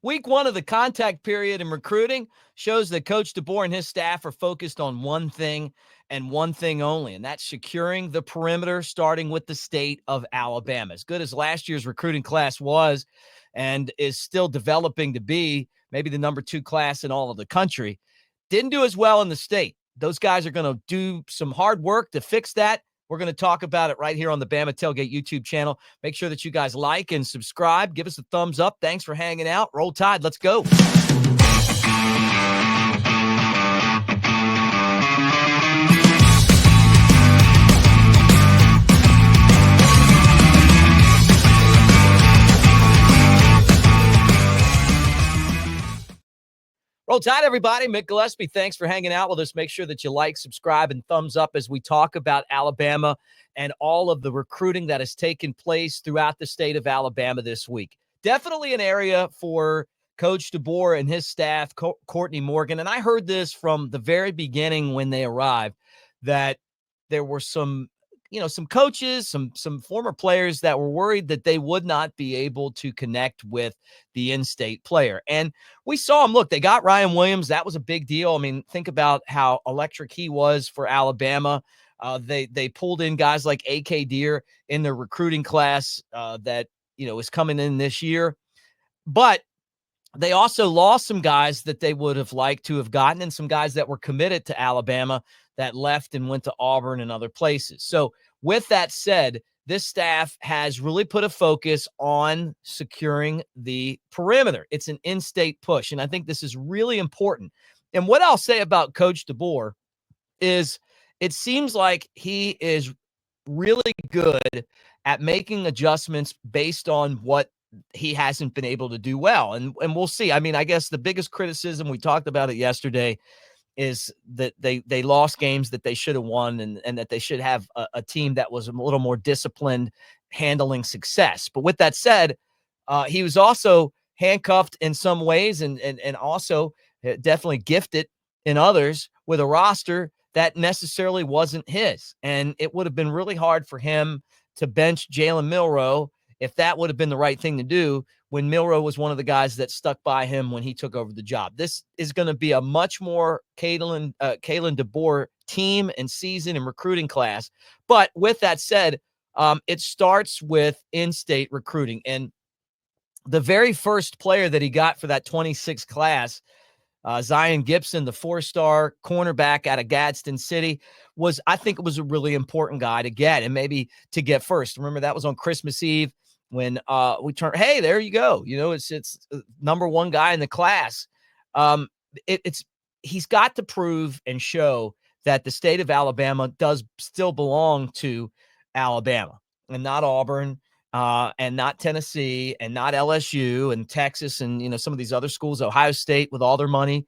Week one of the contact period in recruiting shows that Coach DeBoer and his staff are focused on one thing and one thing only, and that's securing the perimeter, starting with the state of Alabama. As good as last year's recruiting class was and is still developing to be maybe the number 2 class in all of the country, didn't do as well in the state. Those guys are going to do some hard work to fix that. We're going to talk about it right here on the Bama Tailgate YouTube channel. Make sure that you guys like and subscribe. Give us a thumbs up. Thanks for hanging out. Roll Tide. Let's go. Roll Tide, everybody. Mick Gillespie, thanks for hanging out with us. Make sure that you like, subscribe, and thumbs up as we talk about Alabama and all of the recruiting that has taken place throughout the state of Alabama this week. Definitely an area for Coach DeBoer and his staff, Courtney Morgan. And I heard this from the very beginning when they arrived, that there were some coaches, some former players that were worried that they would not be able to connect with the in-state player. And we saw them. Look, they got Ryan Williams. That was a big deal. I mean, think about how electric he was for Alabama. They pulled in guys like A.K. Deere in their recruiting class that, is coming in this year. But they also lost some guys that they would have liked to have gotten, and some guys that were committed to Alabama that left and went to Auburn and other places. So with that said, this staff has really put a focus on securing the perimeter. It's an in-state push, and I think this is really important. And what I'll say about Coach DeBoer is it seems like he is really good at making adjustments based on what he hasn't been able to do well. And we'll see. I mean, I guess the biggest criticism, we talked about it yesterday, is that they lost games that they should have won, and that they should have a team that was a little more disciplined handling success. But with that said, he was also handcuffed in some ways and also definitely gifted in others with a roster that necessarily wasn't his. And it would have been really hard for him to bench Jalen Milroe if that would have been the right thing to do, when Milroe was one of the guys that stuck by him when he took over the job. This is going to be a much more Kalen DeBoer team and season and recruiting class. But with that said, it starts with in-state recruiting. And the very first player that he got for that 26 class, Zyan Gibson, the 4-star cornerback out of Gadsden City, I think it was a really important guy to get, and maybe to get first. Remember, that was on Christmas Eve when we turned, hey, there you go. It's number 1 guy in the class. He's got to prove and show that the state of Alabama does still belong to Alabama and not Auburn, and not Tennessee, and not LSU and Texas, and some of these other schools, Ohio State with all their money,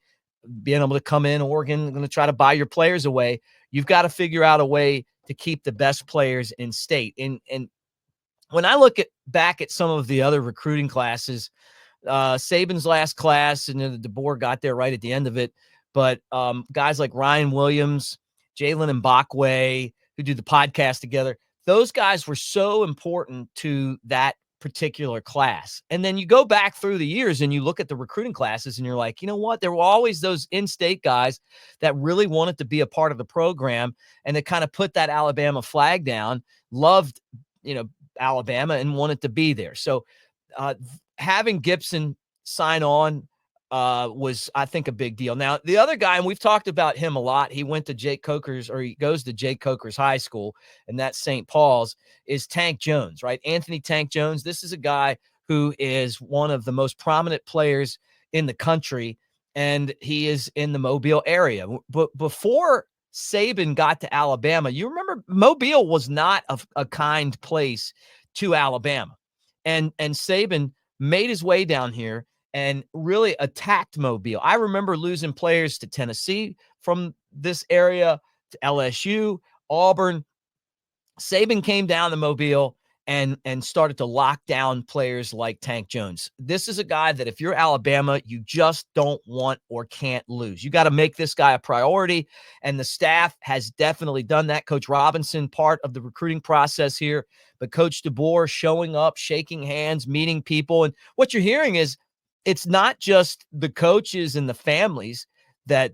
being able to come in, Oregon, going to try to buy your players away. You've got to figure out a way to keep the best players in state. And when I look back at some of the other recruiting classes, Saban's last class, and the DeBoer got there right at the end of it, but guys like Ryan Williams, Jalen Mbakwe, who do the podcast together, those guys were so important to that particular class. And then you go back through the years and you look at the recruiting classes and you're like, you know what? There were always those in-state guys that really wanted to be a part of the program, and that kind of put that Alabama flag down, loved, Alabama, and wanted to be there. So having Gibson sign on was, I think, a big deal. Now, the other guy, and we've talked about him a lot, he goes to Jake Coker's High School, and that's St. Paul's, is Tank Jones, right? Anthony Tank Jones. This is a guy who is one of the most prominent players in the country, and he is in the Mobile area. But before Saban got to Alabama, you remember Mobile was not a kind place to Alabama. And Saban made his way down here and really attacked Mobile. I remember losing players to Tennessee from this area, to LSU, Auburn. Saban came down to Mobile and started to lock down players like Tank Jones. This is a guy that if you're Alabama, you just don't want or can't lose. You got to make this guy a priority, and the staff has definitely done that. Coach Robinson, part of the recruiting process here, but Coach DeBoer showing up, shaking hands, meeting people. And what you're hearing is it's not just the coaches and the families that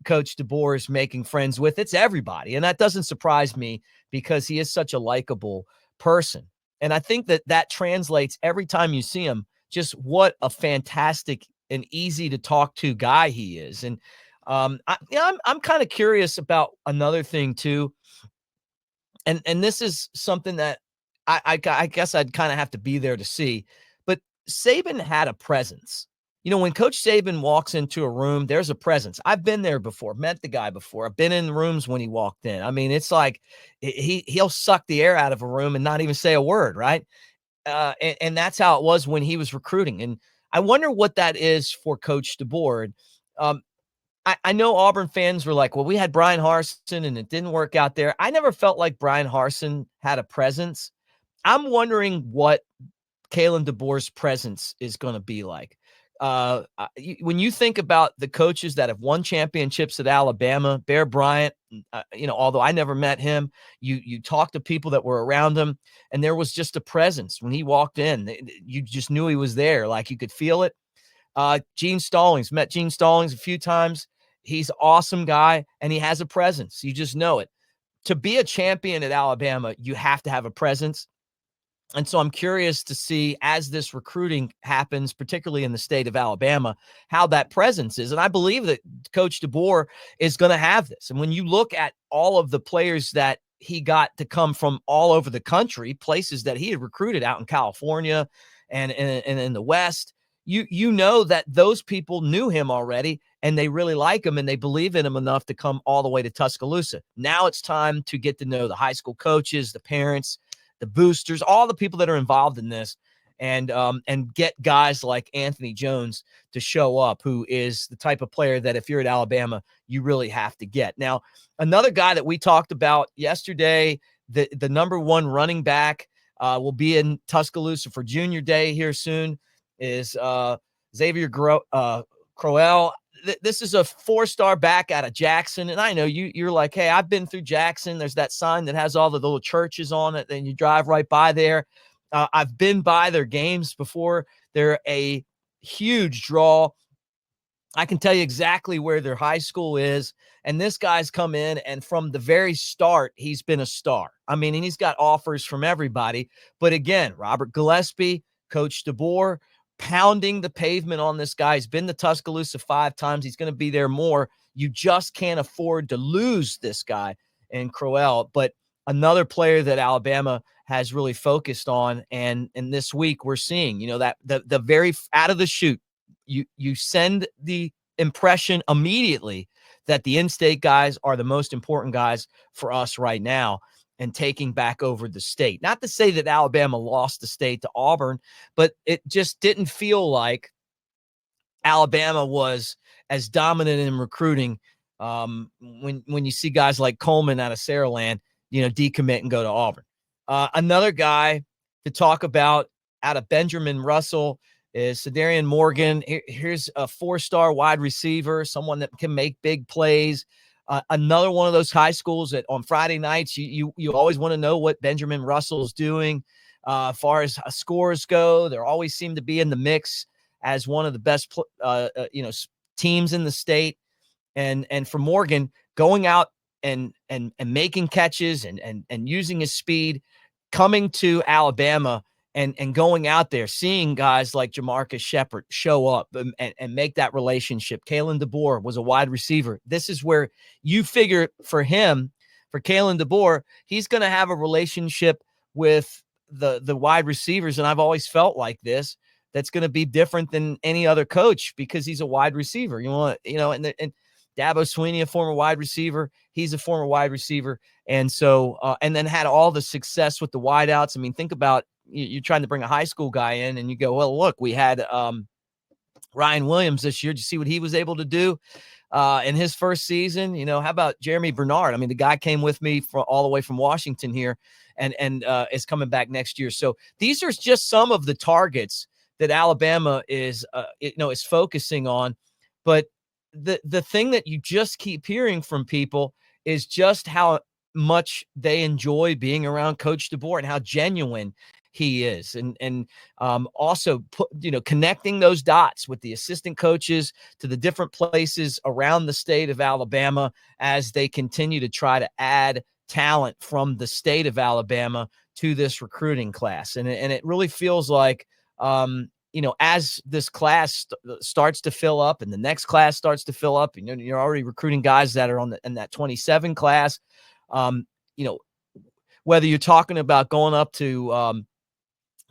Coach DeBoer is making friends with. It's everybody. And that doesn't surprise me because he is such a likable person. And I think that translates every time you see him, just what a fantastic and easy to talk to guy he is. And I'm kind of curious about another thing too. And this is something that I guess I'd kind of have to be there to see. But Saban had a presence. When Coach Saban walks into a room, there's a presence. I've been there before, met the guy before. I've been in rooms when he walked in. I mean, it's like he'll suck the air out of a room and not even say a word, right? And that's how it was when he was recruiting. And I wonder what that is for Coach DeBoer. Um, I know Auburn fans were like, well, we had Brian Harsin and it didn't work out there. I never felt like Brian Harsin had a presence. I'm wondering what Kalen DeBoer's presence is going to be like. When you think about the coaches that have won championships at Alabama, Bear Bryant, although I never met him, you talk to people that were around him, and there was just a presence when he walked in. You just knew he was there, like you could feel it. Gene Stallings, met Gene Stallings a few times. He's an awesome guy, and he has a presence. You just know it. To be a champion at Alabama, you have to have a presence. And so I'm curious to see, as this recruiting happens, particularly in the state of Alabama, how that presence is. And I believe that Coach DeBoer is going to have this. And when you look at all of the players that he got to come from all over the country, places that he had recruited out in California and in the West, you know that those people knew him already and they really like him and they believe in him enough to come all the way to Tuscaloosa. Now it's time to get to know the high school coaches, the parents, the boosters, all the people that are involved in this, and get guys like Anthony Jones to show up, who is the type of player that if you're at Alabama, you really have to get. Now, another guy that we talked about yesterday, the number one running back, will be in Tuscaloosa for Junior Day here soon, is Ezavier Crowell. This is a four-star back out of Jackson. And I know you're like, hey, I've been through Jackson. There's that sign that has all the little churches on it. Then you drive right by there. I've been by their games before. They're a huge draw. I can tell you exactly where their high school is. And this guy's come in, and from the very start, he's been a star. I mean, and he's got offers from everybody. But again, Robert Gillespie, Coach DeBoer, pounding the pavement on this guy. He's been to Tuscaloosa 5 times. He's going to be there more. You just can't afford to lose this guy in Crowell. But another player that Alabama has really focused on, and this week we're seeing, that the very out of the chute, you send the impression immediately that the in-state guys are the most important guys for us right now, and taking back over the state. Not to say that Alabama lost the state to Auburn, but it just didn't feel like Alabama was as dominant in recruiting when you see guys like Coleman out of Saraland, decommit and go to Auburn. Another guy to talk about out of Benjamin Russell is Cederian Morgan. Here's a 4-star wide receiver, someone that can make big plays. Another one of those high schools that on Friday nights, you always want to know what Benjamin Russell is doing. As far as scores go, they always seem to be in the mix as one of the best, teams in the state. And for Morgan, going out and making catches and using his speed, coming to Alabama and going out there, seeing guys like Jamarcus Shepard show up and make that relationship. Kalen DeBoer was a wide receiver. This is where you figure for him, for Kalen DeBoer, he's going to have a relationship with the wide receivers. And I've always felt like this, that's going to be different than any other coach because he's a wide receiver. And Dabo Sweeney, a former wide receiver, he's a former wide receiver. And so, and then had all the success with the wideouts. I mean, think about, you're trying to bring a high school guy in and you go, well, look, we had Ryan Williams this year. Did you see what he was able to do in his first season? How about Jeremy Bernard? I mean, the guy came with me all the way from Washington here and is coming back next year. So these are just some of the targets that Alabama is focusing on. But the thing that you just keep hearing from people is just how much they enjoy being around Coach DeBoer and how genuine he is. And also connecting those dots with the assistant coaches to the different places around the state of Alabama as they continue to try to add talent from the state of Alabama to this recruiting class. And it really feels like, as this class starts to fill up and the next class starts to fill up, you're already recruiting guys that are in that 27 class. Whether you're talking about going up to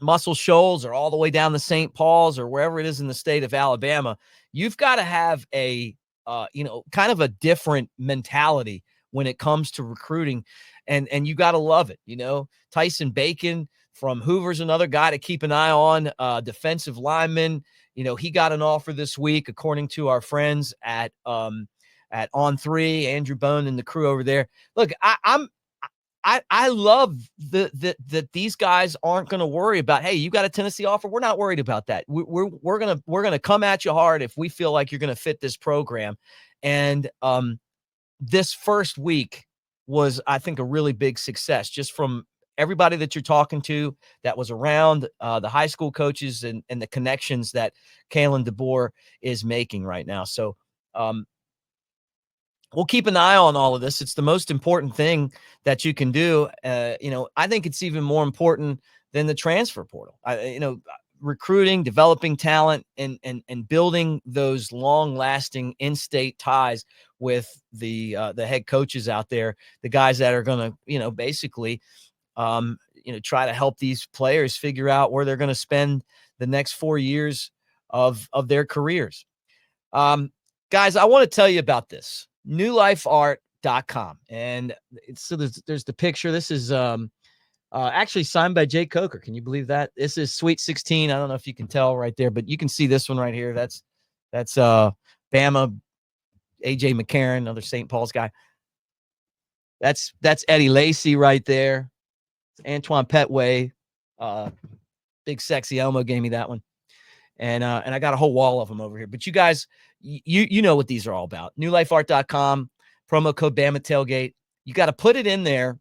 Muscle Shoals or all the way down to St. Paul's or wherever it is in the state of Alabama, you've got to have a, kind of a different mentality when it comes to recruiting, and you got to love it. Tyson Bacon from Hoover's another guy to keep an eye on, defensive lineman. He got an offer this week, according to our friends at On3, Andrew Bone and the crew over there. Look, I love that these guys aren't going to worry about, hey, you got a Tennessee offer. We're not worried about that. We're gonna come at you hard if we feel like you're going to fit this program. And this first week was, I think, a really big success, just from everybody that you're talking to that was around, the high school coaches and the connections that Kalen DeBoer is making right now. So we'll keep an eye on all of this. It's the most important thing that you can do. I think it's even more important than the transfer portal. Recruiting, developing talent, and building those long-lasting in-state ties with the head coaches out there, the guys that are going to, basically, try to help these players figure out where they're going to spend the next 4 years of their careers. Guys, I want to tell you about this. newlifeart.com. And so there's the picture. This is actually signed by Jake Coker. Can you believe that? This is Sweet 16. I don't know if you can tell right there, but you can see this one right here. That's Bama, AJ McCarron, another St. Paul's guy. That's Eddie Lacy right there. Antoine Petway. Big Sexy Elmo gave me that one. And I got a whole wall of them over here. But you guys, you know what these are all about. newlifeart.com, promo code Bama Tailgate. You got to put it in there.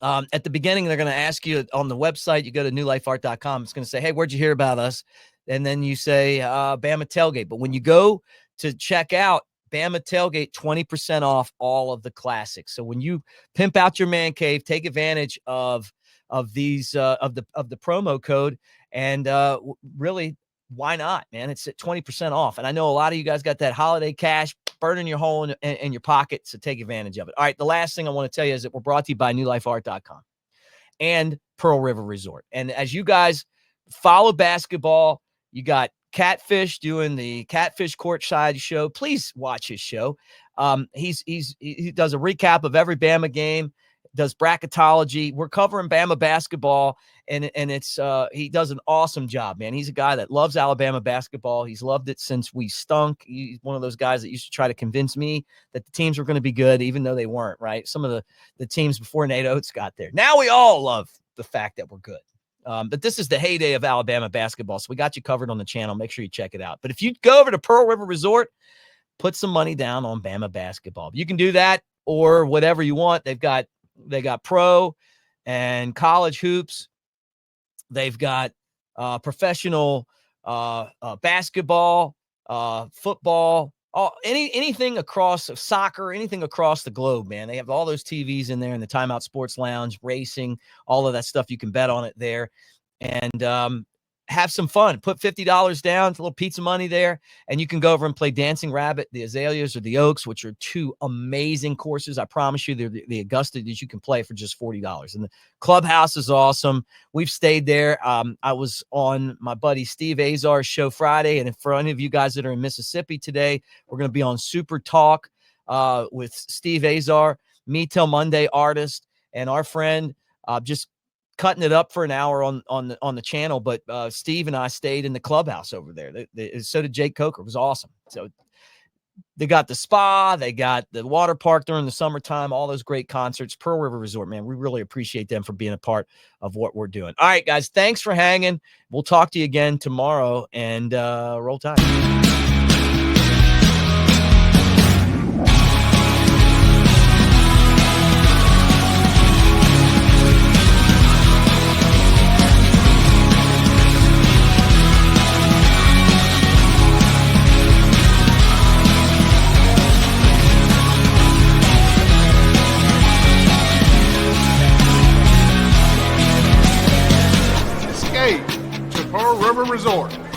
At the beginning, they're going to ask you on the website. You go to newlifeart.com. It's going to say, hey, where'd you hear about us? And then you say Bama Tailgate. But when you go to check out Bama Tailgate, 20% off all of the classics. So when you pimp out your man cave, take advantage of these of the promo code, and really, why not, man? It's at 20% off. And I know a lot of you guys got that holiday cash burning your hole in your pocket, so take advantage of it. All right, the last thing I want to tell you is that we're brought to you by newlifeart.com and Pearl River Resort. And as you guys follow basketball, you got Catfish doing the Catfish Courtside show. Please watch his show. He does a recap of every Bama game, does bracketology. We're covering Bama basketball, and it's he does an awesome job, man. He's a guy that loves Alabama basketball. He's loved it since we stunk. He's one of those guys that used to try to convince me that the teams were going to be good, even though they weren't, right? Some of the teams before Nate Oates got there. Now we all love the fact that we're good. But this is the heyday of Alabama basketball, so we got you covered on the channel. Make sure you check it out. But if you go over to Pearl River Resort, put some money down on Bama basketball. You can do that or whatever you want. They got pro and college hoops. They've got professional basketball, football, anything across soccer, anything across the globe, man. They have all those TVs in there in the Timeout Sports Lounge, racing, all of that stuff. You can bet on it there. And have some fun. Put $50 down, a little pizza money there, and you can go over and play Dancing Rabbit, the Azaleas, or the Oaks, which are two amazing courses. I promise you, they're the Augusta that you can play for just $40. And the clubhouse is awesome. We've stayed there. I was on my buddy Steve Azar's show Friday, and for any of you guys that are in Mississippi today, we're going to be on Super Talk with Steve Azar, Me Till Monday artist, and our friend just cutting it up for an hour on the channel. But Steve and I stayed in the clubhouse over there. So did Jake Coker. It was awesome. So they got the spa, they got the water park during the summertime, all those great concerts. Pearl River Resort, man, we really appreciate them for being a part of what we're doing. All right, guys, thanks for hanging. We'll talk to you again tomorrow, and roll tide. Harbor Resort.